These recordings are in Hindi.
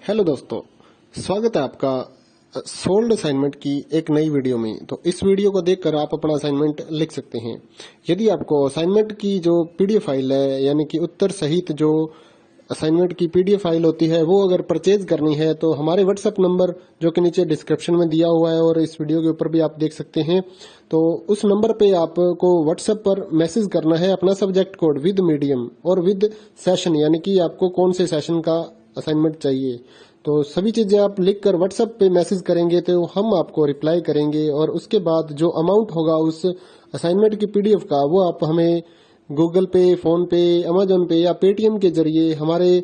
हेलो दोस्तों, स्वागत है आपका सोल्ड असाइनमेंट की एक नई वीडियो में। तो इस वीडियो को देखकर आप अपना असाइनमेंट लिख सकते हैं। यदि आपको असाइनमेंट की जो पीडीएफ फाइल है, यानी कि उत्तर सहित जो असाइनमेंट की पीडीएफ फाइल होती है, वो अगर परचेज करनी है तो हमारे व्हाट्सएप नंबर जो कि नीचे डिस्क्रिप्शन में दिया हुआ है और इस वीडियो के ऊपर भी आप देख सकते हैं, तो उस नंबर पे आपको व्हाट्सएप पर मैसेज करना है अपना सब्जेक्ट कोड विद मीडियम और विद सेशन, यानी कि आपको कौन से सेशन का असाइनमेंट चाहिए। तो सभी चीजें आप लिखकर व्हाट्सएप पे मैसेज करेंगे तो हम आपको रिप्लाई करेंगे और उसके बाद जो अमाउंट होगा उस असाइनमेंट की पीडीएफ का, वो आप हमें गूगल पे, फोन पे, अमेजोन पे या पेटीएम के जरिए हमारे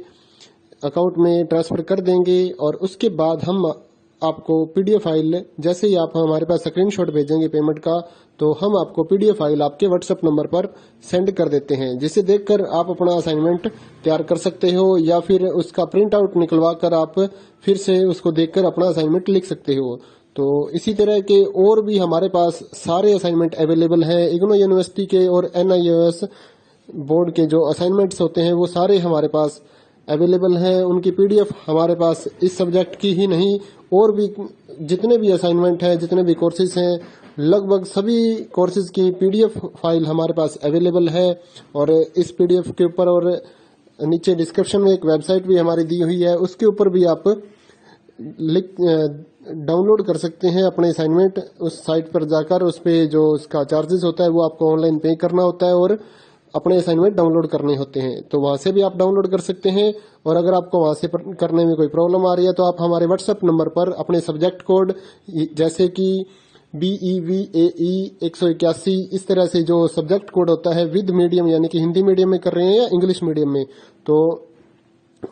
अकाउंट में ट्रांसफर कर देंगे। और उसके बाद हम आपको पीडीएफ फाइल, जैसे ही आप हमारे पास स्क्रीनशॉट भेजेंगे पेमेंट का, तो हम आपको पीडीएफ फाइल आपके व्हाट्सएप नंबर पर सेंड कर देते हैं, जिसे देखकर आप अपना असाइनमेंट तैयार कर सकते हो या फिर उसका प्रिंट आउट निकलवा कर आप फिर से उसको देखकर अपना असाइनमेंट लिख सकते हो। तो इसी तरह के और भी हमारे पास सारे असाइनमेंट अवेलेबल हैं। इग्नो यूनिवर्सिटी के और NIOS बोर्ड के जो असाइनमेंट्स होते हैं वो सारे हमारे पास अवेलेबल हैं। उनकी पीडीएफ हमारे पास इस सब्जेक्ट की ही नहीं, और भी जितने भी असाइनमेंट हैं, जितने भी कोर्सेज हैं, लगभग सभी कोर्सेज की पीडीएफ फाइल हमारे पास अवेलेबल है। और इस पीडीएफ के ऊपर और नीचे डिस्क्रिप्शन में एक वेबसाइट भी हमारी दी हुई है, उसके ऊपर भी आप डाउनलोड कर सकते हैं अपने असाइनमेंट। उस साइट पर जाकर उस पे जो उसका चार्जेस होता है वो आपको ऑनलाइन पे करना होता है और अपने असाइनमेंट डाउनलोड करने होते हैं, तो वहां से भी आप डाउनलोड कर सकते हैं। और अगर आपको वहां से करने में कोई प्रॉब्लम आ रही है तो आप हमारे व्हाट्सएप नंबर पर अपने सब्जेक्ट कोड, जैसे कि BEVAE 181, इस तरह से जो सब्जेक्ट कोड होता है विद मीडियम, यानी कि हिंदी मीडियम में कर रहे हैं या इंग्लिश मीडियम में, तो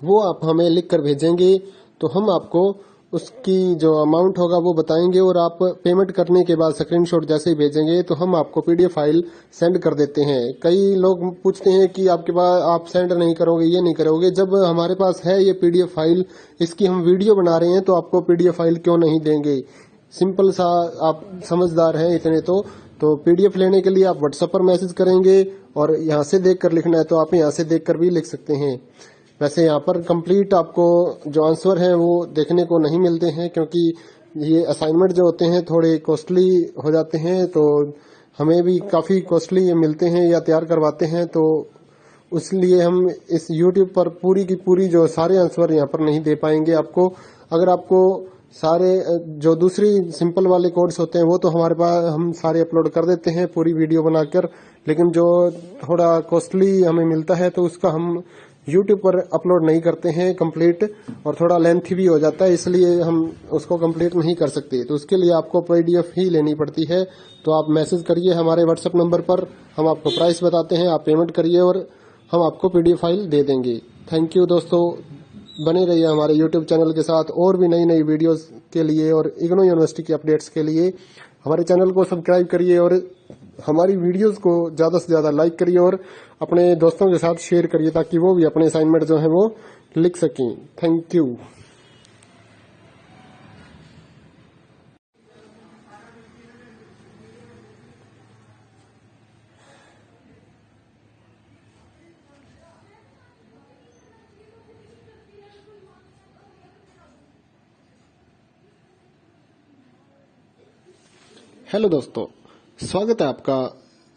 वो आप हमें लिख कर भेजेंगे तो हम आपको उसकी जो अमाउंट होगा वो बताएंगे। और आप पेमेंट करने के बाद स्क्रीनशॉट जैसे ही भेजेंगे तो हम आपको पीडीएफ फाइल सेंड कर देते हैं। कई लोग पूछते हैं कि आपके पास आप सेंड नहीं करोगे, ये नहीं करोगे। जब हमारे पास है ये पीडीएफ फाइल, इसकी हम वीडियो बना रहे हैं, तो आपको पीडीएफ फाइल क्यों नहीं देंगे। सिंपल सा, आप समझदार हैं इतने तो पीडीएफ लेने के लिए आप व्हाट्सएप पर मैसेज करेंगे और यहाँ से देख कर लिखना है तो आप यहाँ से देख कर भी लिख सकते हैं। वैसे यहाँ पर कंप्लीट आपको जो आंसर है वो देखने को नहीं मिलते हैं, क्योंकि ये असाइनमेंट जो होते हैं थोड़े कॉस्टली हो जाते हैं, तो हमें भी काफ़ी कॉस्टली ये मिलते हैं या तैयार करवाते हैं, तो इसलिए हम इस YouTube पर पूरी की पूरी जो सारे आंसर यहाँ पर नहीं दे पाएंगे आपको। अगर आपको सारे जो दूसरी सिंपल वाले कोड्स होते हैं वो तो हमारे पास हम सारे अपलोड कर देते हैं पूरी वीडियो बनाकर, लेकिन जो थोड़ा कॉस्टली हमें मिलता है तो उसका हम YouTube पर अपलोड नहीं करते हैं कंप्लीट, और थोड़ा लेंथी भी हो जाता है, इसलिए हम उसको कंप्लीट नहीं कर सकते। तो उसके लिए आपको पीडीएफ ही लेनी पड़ती है। तो आप मैसेज करिए हमारे व्हाट्सएप नंबर पर, हम आपको प्राइस बताते हैं, आप पेमेंट करिए और हम आपको पीडीएफ फाइल दे देंगे। थैंक यू दोस्तों, बने रहिए हमारे YouTube चैनल के साथ और भी नई नई वीडियोस के लिए और इग्नो यूनिवर्सिटी के अपडेट्स के लिए हमारे चैनल को सब्सक्राइब करिए और हमारी वीडियोस को ज़्यादा से ज़्यादा लाइक करिए और अपने दोस्तों के साथ शेयर करिए, ताकि वो भी अपने असाइनमेंट जो है वो लिख सकें। Thank you. हेलो दोस्तों, स्वागत है आपका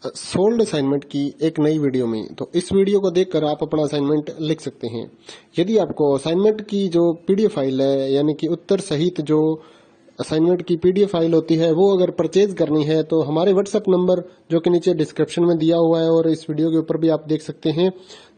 सोल्ड असाइनमेंट की एक नई वीडियो में। तो इस वीडियो को देखकर आप अपना असाइनमेंट लिख सकते हैं। यदि आपको असाइनमेंट की जो पीडीएफ फाइल है, यानी कि उत्तर सहित जो असाइनमेंट की पीडीएफ फाइल होती है, वो अगर परचेज करनी है तो हमारे व्हाट्सएप नंबर जो कि नीचे डिस्क्रिप्शन में दिया हुआ है और इस वीडियो के ऊपर भी आप देख सकते हैं,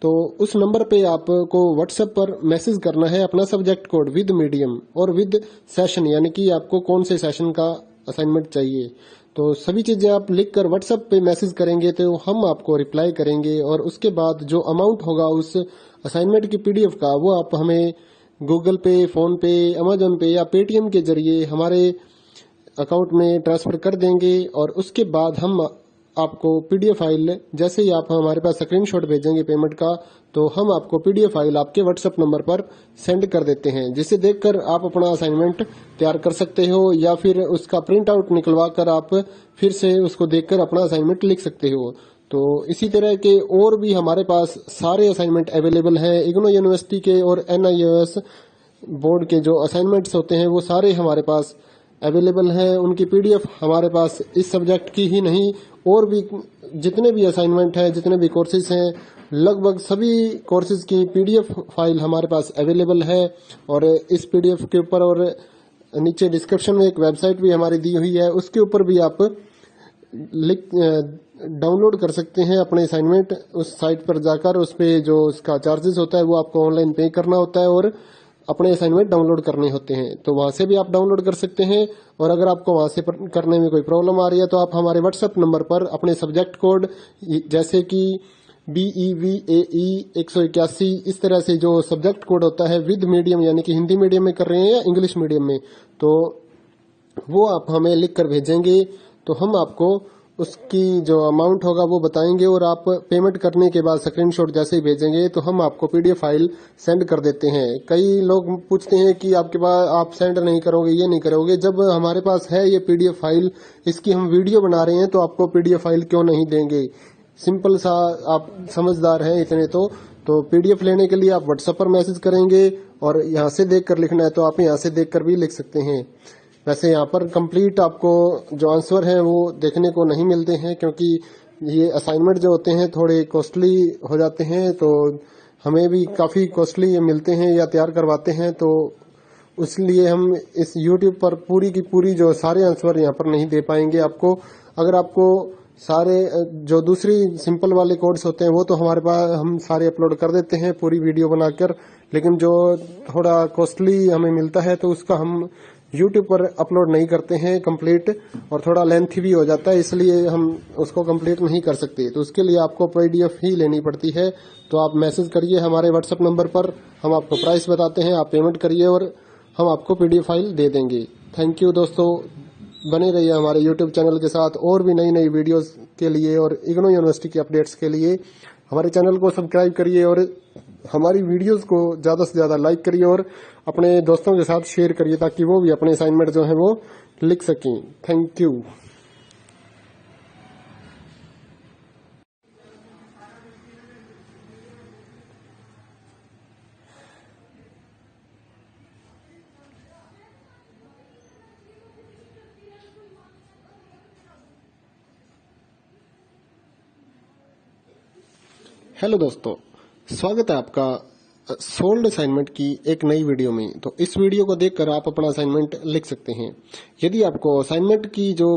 तो उस नंबर पे आपको व्हाट्सएप पर मैसेज करना है अपना सब्जेक्ट कोड विद मीडियम और विद सेशन, यानी कि आपको कौन से सेशन का असाइनमेंट चाहिए। तो सभी चीजें आप लिखकर व्हाट्सएप पे मैसेज करेंगे तो हम आपको रिप्लाई करेंगे और उसके बाद जो अमाउंट होगा उस असाइनमेंट की पीडीएफ का, वो आप हमें गूगल पे, फोन पे, अमेजोन पे या पेटीएम के जरिए हमारे अकाउंट में ट्रांसफर कर देंगे। और उसके बाद हम आपको पीडीएफ फाइल, जैसे ही आप हमारे पास स्क्रीनशॉट भेजेंगे पेमेंट का, तो हम आपको पीडीएफ फाइल आपके व्हाट्सएप नंबर पर सेंड कर देते हैं, जिसे देखकर आप अपना असाइनमेंट तैयार कर सकते हो या फिर उसका प्रिंट आउट निकलवा कर आप फिर से उसको देखकर अपना असाइनमेंट लिख सकते हो। तो इसी तरह के और भी हमारे पास सारे असाइनमेंट अवेलेबल हैं। इग्नो यूनिवर्सिटी के और NIOS बोर्ड के जो असाइनमेंट्स होते हैं वो सारे हमारे पास अवेलेबल हैं। उनकी पीडीएफ हमारे पास इस सब्जेक्ट की ही नहीं और भी जितने भी असाइनमेंट हैं, जितने भी कोर्सेज हैं, लगभग सभी कोर्सेज की पीडीएफ फाइल हमारे पास अवेलेबल है। और इस पीडीएफ के ऊपर और नीचे डिस्क्रिप्शन में एक वेबसाइट भी हमारी दी हुई है, उसके ऊपर भी आप डाउनलोड कर सकते हैं अपने असाइनमेंट। उस साइट पर जाकर उस पे जो उसका चार्जेस होता है वो आपको ऑनलाइन पे करना होता है और अपने असाइनमेंट डाउनलोड करने होते हैं। तो वहां से भी आप डाउनलोड कर सकते हैं। और अगर आपको वहां से करने में कोई प्रॉब्लम आ रही है तो आप हमारे व्हाट्सएप नंबर पर अपने सब्जेक्ट कोड जैसे कि BEVAE 181 इस तरह से जो सब्जेक्ट कोड होता है विद मीडियम, यानी कि हिंदी मीडियम में कर रहे हैं या इंग्लिश मीडियम में, तो वो आप हमें लिख कर भेजेंगे तो हम आपको उसकी जो अमाउंट होगा वो बताएंगे और आप पेमेंट करने के बाद स्क्रीनशॉट जैसे ही भेजेंगे तो हम आपको पीडीएफ फाइल सेंड कर देते हैं। कई लोग पूछते हैं कि आपके पास आप सेंड नहीं करोगे, ये नहीं करोगे। जब हमारे पास है ये पीडीएफ फाइल, इसकी हम वीडियो बना रहे हैं तो आपको पीडीएफ फाइल क्यों नहीं देंगे। सिंपल सा, आप समझदार हैं इतने तो पीडीएफ लेने के लिए आप व्हाट्सएप पर मैसेज करेंगे और यहाँ से देख कर लिखना है तो आप यहाँ से देख कर भी लिख सकते हैं। वैसे यहाँ पर कंप्लीट आपको जो आंसर है वो देखने को नहीं मिलते हैं, क्योंकि ये असाइनमेंट जो होते हैं थोड़े कॉस्टली हो जाते हैं, तो हमें भी काफ़ी कॉस्टली ये मिलते हैं या तैयार करवाते हैं। तो इसलिए हम इस यूट्यूब पर पूरी की पूरी जो सारे आंसर यहाँ पर नहीं दे पाएंगे आपको। अगर आपको सारे जो दूसरी सिंपल वाले कोड्स होते हैं वो तो हमारे पास हम सारे अपलोड कर देते हैं पूरी वीडियो बनाकर, लेकिन जो थोड़ा कॉस्टली हमें मिलता है तो उसका हम यूट्यूब पर अपलोड नहीं करते हैं कंप्लीट, और थोड़ा लेंथी भी हो जाता है, इसलिए हम उसको कंप्लीट नहीं कर सकते। तो उसके लिए आपको पीडीएफ ही लेनी पड़ती है। तो आप मैसेज करिए हमारे व्हाट्सएप नंबर पर, हम आपको प्राइस बताते हैं, आप पेमेंट करिए और हम आपको पीडीएफ फाइल दे देंगे। थैंक यू दोस्तों, बने रहिए हमारे यूट्यूब चैनल के साथ और भी नई नई वीडियोस के लिए और इग्नू यूनिवर्सिटी के अपडेट्स के लिए हमारे चैनल को सब्सक्राइब करिए और हमारी वीडियोस को ज़्यादा से ज़्यादा लाइक करिए और अपने दोस्तों के साथ शेयर करिए ताकि वो भी अपने असाइनमेंट जो है वो लिख सकें। Thank you. हेलो दोस्तों, स्वागत है आपका सोल्ड असाइनमेंट की एक नई वीडियो में। तो इस वीडियो को देखकर आप अपना असाइनमेंट लिख सकते हैं। यदि आपको असाइनमेंट की जो